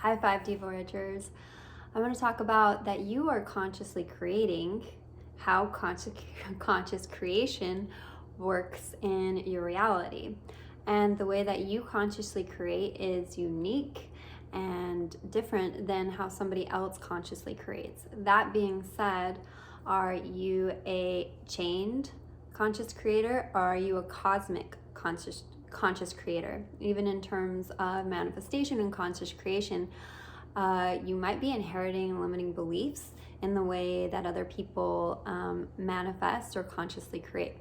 High 5D Voyagers. I want to talk about that you are consciously creating, how conscious creation works in your reality. And the way that you consciously create is unique and different than how somebody else consciously creates. That being said, are you a chained conscious creator, or are you a cosmic conscious creator? Even in terms of manifestation and conscious creation, you might be inheriting limiting beliefs in the way that other people manifest or consciously create.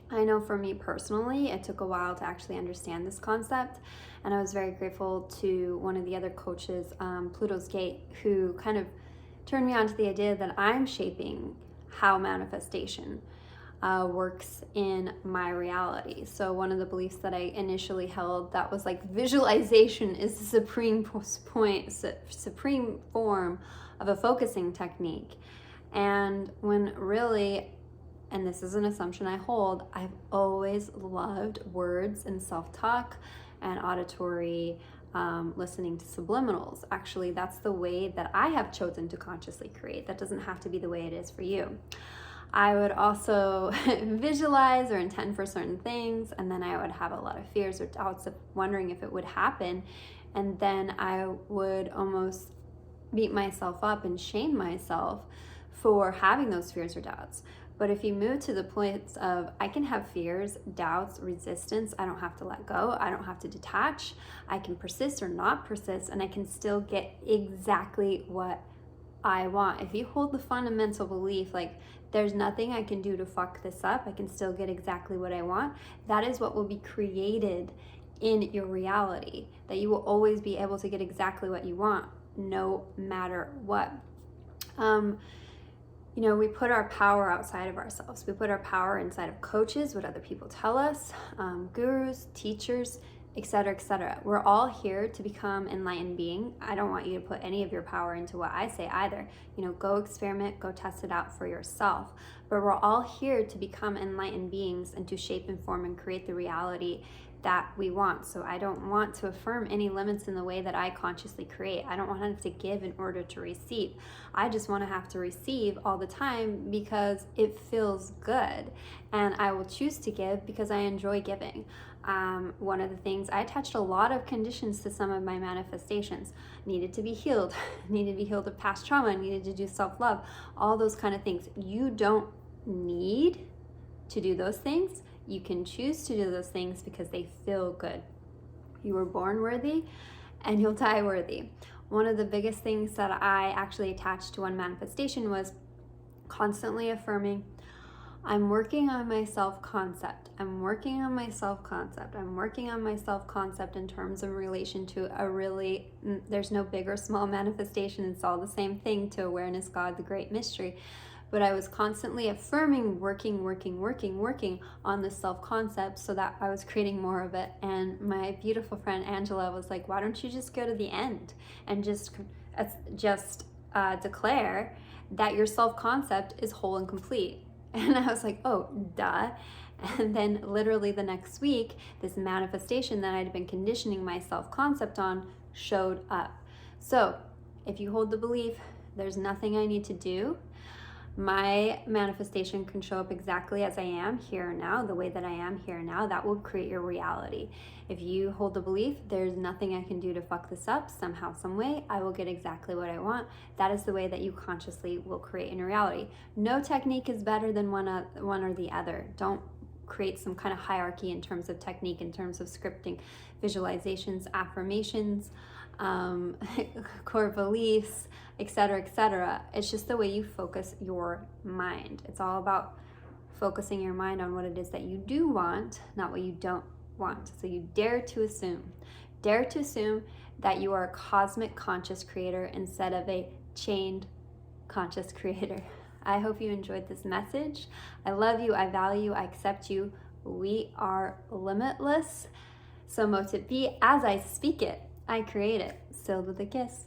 I know for me personally, it took a while to actually understand this concept, and I was very grateful to one of the other coaches, Pluto's Gate, who kind of turned me on to the idea that I'm shaping how manifestation works in my reality. So one of the beliefs that I initially held that was like visualization is the supreme form of a focusing technique. And when really, and this is an assumption I hold, I've always loved words and self-talk and auditory listening to subliminals. Actually, that's the way that I have chosen to consciously create. That doesn't have to be the way it is for you. I would also visualize or intend for certain things, and then I would have a lot of fears or doubts of wondering if it would happen, and then I would almost beat myself up and shame myself for having those fears or doubts. But if you move to the point of, I can have fears, doubts, resistance, I don't have to let go, I don't have to detach, I can persist or not persist, and I can still get exactly what I want. If you hold the fundamental belief, like, there's nothing I can do to fuck this up, I can still get exactly what I want, that is what will be created in your reality, that you will always be able to get exactly what you want, no matter what. We put our power outside of ourselves. We put our power inside of coaches, what other people tell us, gurus, teachers, etc., etc. We're all here to become enlightened being. I don't want you to put any of your power into what I say either. Go experiment, go test it out for yourself. But we're all here to become enlightened beings and to shape and form and create the reality that we want. So I don't want to affirm any limits in the way that I consciously create. I don't want to have to give in order to receive. I just want to have to receive all the time because it feels good. And I will choose to give because I enjoy giving. One of the things, I attached a lot of conditions to some of my manifestations. Needed to be healed, needed to be healed of past trauma, needed to do self-love, all those kind of things. You don't need to do those things. You can choose to do those things because they feel good. You were born worthy and you'll die worthy. One of the biggest things that I actually attached to one manifestation was constantly affirming, I'm working on my self-concept. I'm working on my self-concept. I'm working on my self-concept in terms of relation to there's no big or small manifestation. It's all the same thing to awareness, God, the great mystery. But I was constantly affirming, working on the self-concept so that I was creating more of it. And my beautiful friend Angela was like, why don't you just go to the end and just declare that your self-concept is whole and complete? And I was like, oh, duh. And then literally the next week, this manifestation that I'd been conditioning my self-concept on showed up. So if you hold the belief, there's nothing I need to do, my manifestation can show up exactly as I am here now, the way that I am here now. That will create your reality. If you hold the belief, there's nothing I can do to fuck this up, somehow, some way, I will get exactly what I want. That is the way that you consciously will create in your reality. No technique is better than one or the other. Don't create some kind of hierarchy in terms of technique, in terms of scripting, visualizations, affirmations, core beliefs, etc., etc. It's just the way you focus your mind. It's all about focusing your mind on what it is that you do want, not what you don't want. So you dare to assume that you are a cosmic conscious creator instead of a chained conscious creator. I hope you enjoyed this message. I love you, I value you, I accept you. We are limitless. So mote it be as I speak it, I create it. Sealed with a kiss.